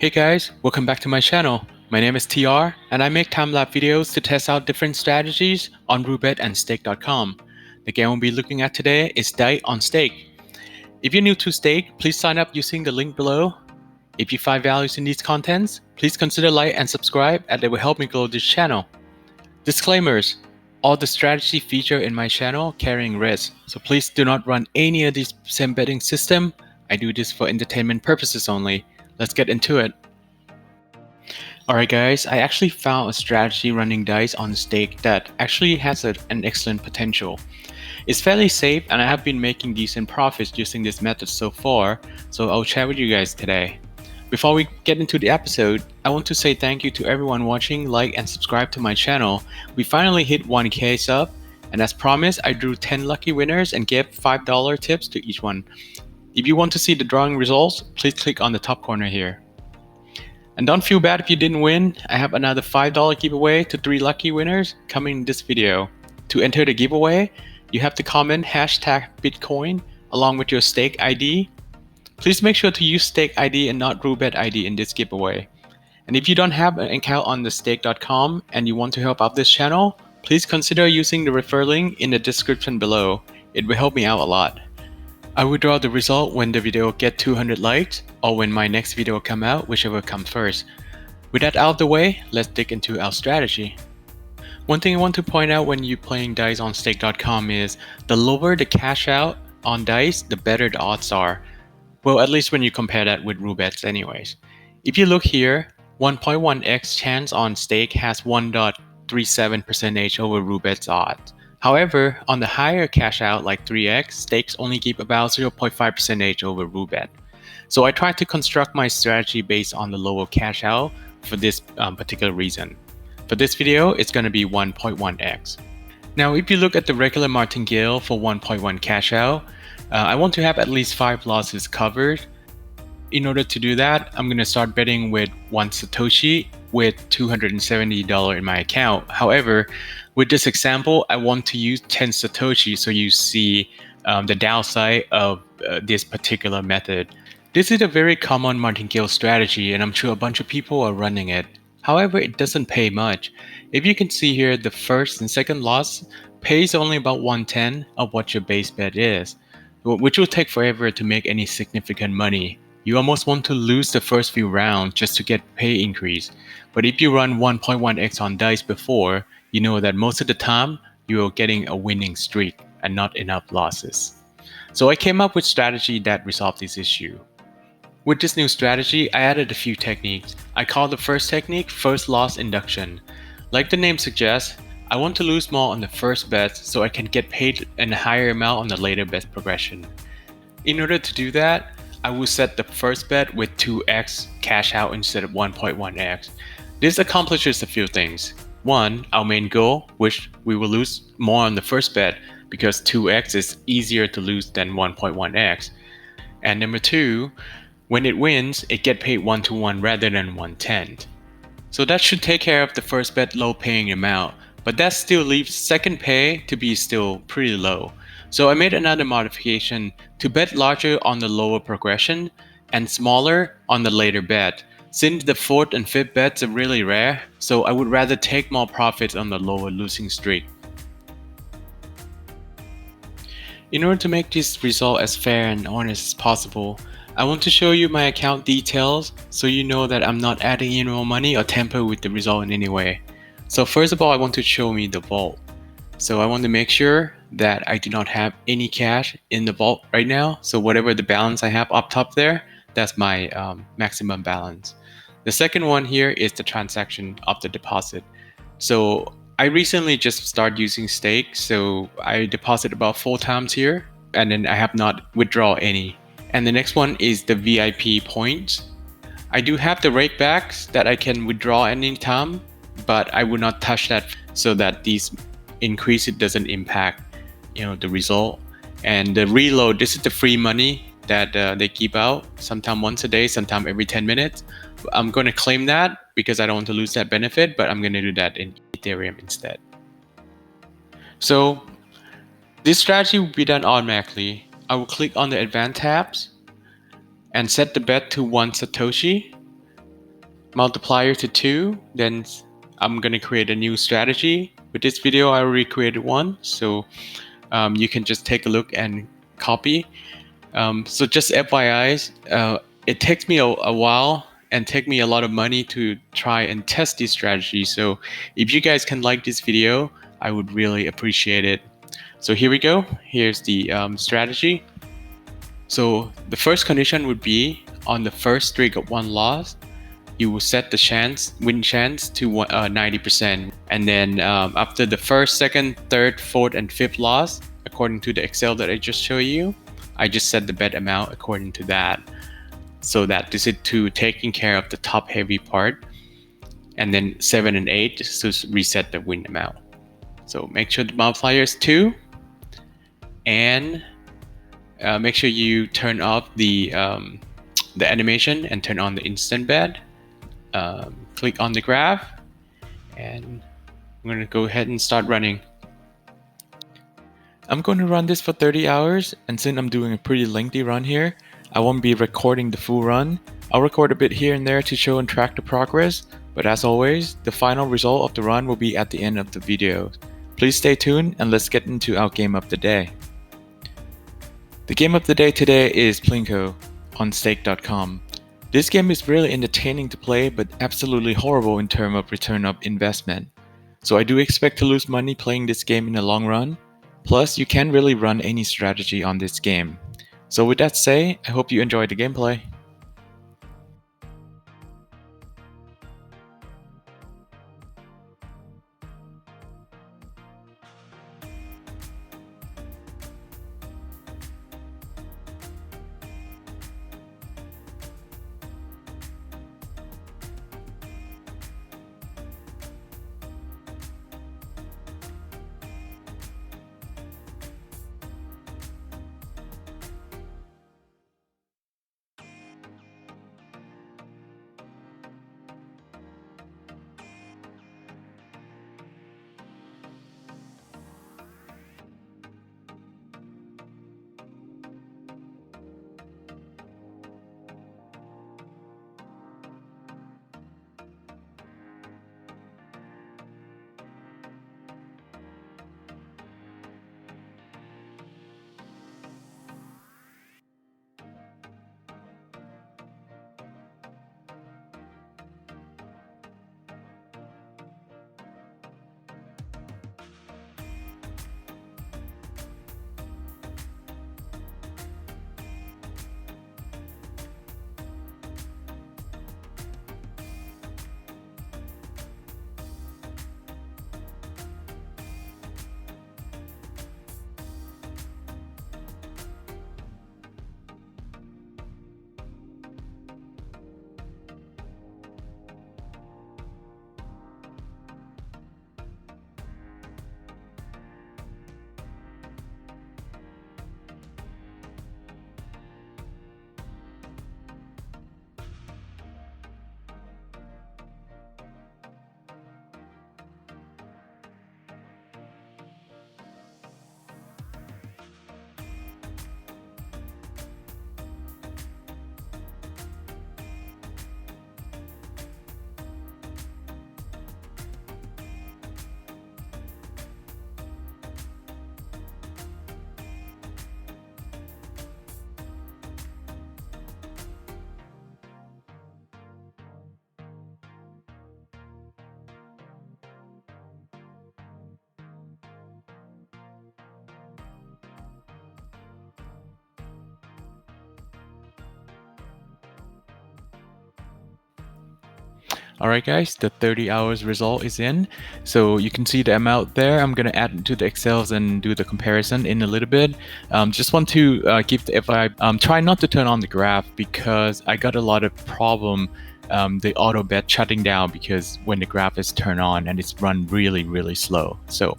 Hey guys, welcome back to my channel. My name is TR and I make time-lapse videos to test out different strategies on roulette and stake.com. The game we'll be looking at today is Die on Stake. If you're new to Stake, please sign up using the link below. If you find values in these contents, please consider like and subscribe as it will help me grow this channel. Disclaimers: all the strategy featured in my channel carrying risk, so please do not run any of these sim betting system. I do this for entertainment purposes only. Let's get into it. Alright guys, I actually found a strategy running dice on stake that actually has an excellent potential. It's fairly safe and I have been making decent profits using this method so far, so I'll share with you guys today. Before we get into the episode, I want to say thank you to everyone watching, like and subscribe to my channel. We finally hit 1k sub, and as promised I drew 10 lucky winners and gave $5 tips to each one. If you want to see the drawing results, please click on the top corner here. And don't feel bad if you didn't win. I have another $5 giveaway to 3 lucky winners coming in this video. To enter the giveaway, you have to comment hashtag Bitcoin along with your stake ID. Please make sure to use stake ID and not roulette ID in this giveaway. And if you don't have an account on the stake.com and you want to help out this channel, please consider using the referral link in the description below. It will help me out a lot. I will draw the result when the video get 200 likes or when my next video come out, whichever comes first. With that out of the way, let's dig into our strategy. One thing I want to point out when you're playing dice on stake.com is the lower the cash out on dice, the better the odds are. Well, at least when you compare that with roulette anyways. If you look here, 1.1x chance on stake has 1.37% over roulette's odds. However, on the higher cash out like 3x, stakes only give about 0.5% over roulette. So I tried to construct my strategy based on the lower cash out for this particular reason. For this video, it's going to be 1.1x. Now, if you look at the regular martingale for 1.1 cash out, I want to have at least 5 losses covered. In order to do that, I'm going to start betting with 1 Satoshi with $270 in my account. However, with this example, I want to use 10 Satoshi so you see the downside of this particular method. This is a very common martingale strategy and I'm sure a bunch of people are running it. However, it doesn't pay much. If you can see here, the first and second loss pays only about 1/10 of what your base bet is, which will take forever to make any significant money. You almost want to lose the first few rounds just to get pay increase. But if you run 1.1x on dice before, you know that most of the time you are getting a winning streak and not enough losses. So I came up with strategy that resolved this issue. With this new strategy, I added a few techniques. I call the first technique first loss induction. Like the name suggests, I want to lose more on the first bet so I can get paid a higher amount on the later bet progression. In order to do that, I will set the first bet with 2x cash out instead of 1.1x. This accomplishes a few things. One, our main goal, which we will lose more on the first bet because 2x is easier to lose than 1.1x. And number two, when it wins, it gets paid 1-to-1 rather than 1/10. So that should take care of the first bet low paying amount, but that still leaves second pay to be still pretty low. So I made another modification to bet larger on the lower progression and smaller on the later bet. Since the fourth and fifth bets are really rare, so I would rather take more profits on the lower losing streak. In order to make this result as fair and honest as possible, I want to show you my account details so you know that I'm not adding in more money or tamper with the result in any way. So first of all, I want to show me the vault. So I want to make sure that I do not have any cash in the vault right now. So whatever the balance I have up top there, that's my maximum balance. The second one here is the transaction of the deposit. So I recently just started using stake. So I deposit about 4 times here and then I have not withdrawn any. And the next one is the VIP points. I do have the rakebacks that I can withdraw anytime, but I will not touch that so that these increase it doesn't impact the result. And the reload, this is the free money that they keep out, sometime once a day, sometime every 10 minutes. I'm going to claim that because I don't want to lose that benefit, but I'm going to do that in Ethereum instead. So this strategy will be done automatically. I will click on the advanced tabs and set the bet to 1 Satoshi. multiplier to 2, then I'm going to create a new strategy. With this video, I already created one, so you can just take a look and copy. So just FYI, it takes me a while and take me a lot of money to try and test this strategy. So if you guys can like this video, I would really appreciate it. So here we go. Here's the strategy. So the first condition would be on the first streak of 1 loss, you will set the win chance to 90%. And then after the first, second, third, fourth, and fifth loss, according to the Excel that I just showed you, I just set the bet amount according to that. So that this is to taking care of the top heavy part. And then 7 and 8 to reset the win amount. So make sure the multiplier is 2. And make sure you turn off the animation and turn on the instant bet. Click on the graph, and I'm going to go ahead and start running. I'm going to run this for 30 hours, and since I'm doing a pretty lengthy run here, I won't be recording the full run. I'll record a bit here and there to show and track the progress, but as always, the final result of the run will be at the end of the video. Please stay tuned, and let's get into our game of the day. The game of the day today is Plinko on stake.com. This game is really entertaining to play, but absolutely horrible in terms of return of investment. So I do expect to lose money playing this game in the long run. Plus, you can't really run any strategy on this game. So with that said, I hope you enjoyed the gameplay. Alright guys, the 30 hours result is in. So you can see the amount there. I'm going to add to the Excels and do the comparison in a little bit. Just want to give the FYI, try not to turn on the graph because I got a lot of problem the auto bet shutting down because when the graph is turned on and it's run really slow. So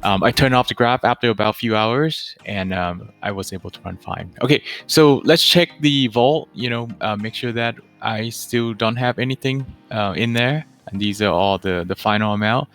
I turned off the graph after about a few hours and I was able to run fine. Okay, so let's check the vault, make sure that I still don't have anything in there. And these are all the final amount.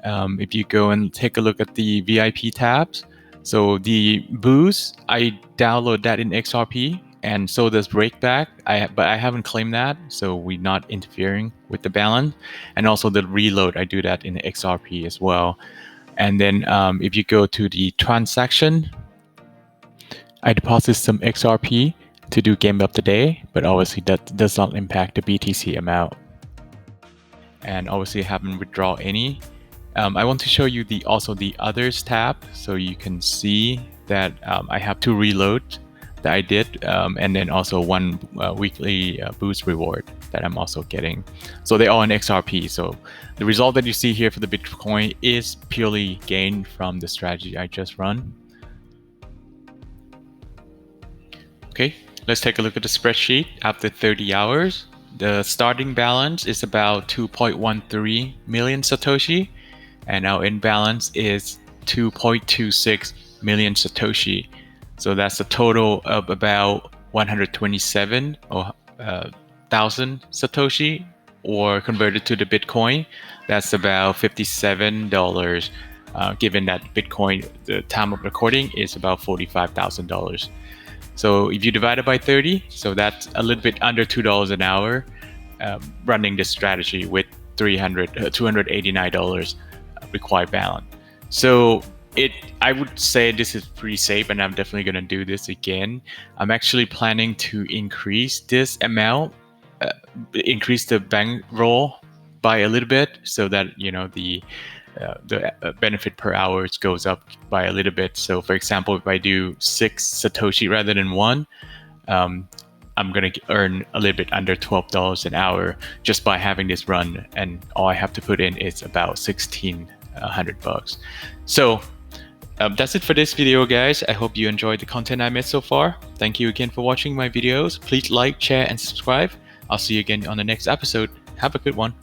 If you go and take a look at the VIP tabs, so the boost, I download that in XRP. and so does breakback. But I haven't claimed that, so we're not interfering with the balance. And also the reload, I do that in the XRP as well. And then if you go to the transaction, I deposit some XRP to do game of the day, but obviously that does not impact the BTC amount. And obviously I haven't withdrawn any. I want to show you also the others tab, so you can see that I have 2 reload that I did, and then also 1 weekly boost reward that I'm also getting. So they're all in XRP. So the result that you see here for the Bitcoin is purely gained from the strategy I just run. Okay, let's take a look at the spreadsheet after 30 hours. The starting balance is about 2.13 million Satoshi, and our end balance is 2.26 million Satoshi. So that's a total of about 127 or thousand Satoshi, or converted to the Bitcoin, that's about $57. Given that Bitcoin, the time of recording is about $45,000. So if you divide it by 30, so that's a little bit under $2 an hour, running this strategy with $289 required balance. So I would say this is pretty safe, and I'm definitely going to do this again. I'm actually planning to increase this amount, increase the bankroll by a little bit, so that the benefit per hour goes up by a little bit. So for example, if I do 6 Satoshi rather than 1, I'm going to earn a little bit under $12 an hour just by having this run, and all I have to put in is about $1,600. So that's it for this video, guys. I hope you enjoyed the content I made so far. Thank you again for watching my videos. Please like, share, and subscribe. I'll see you again on the next episode. Have a good one.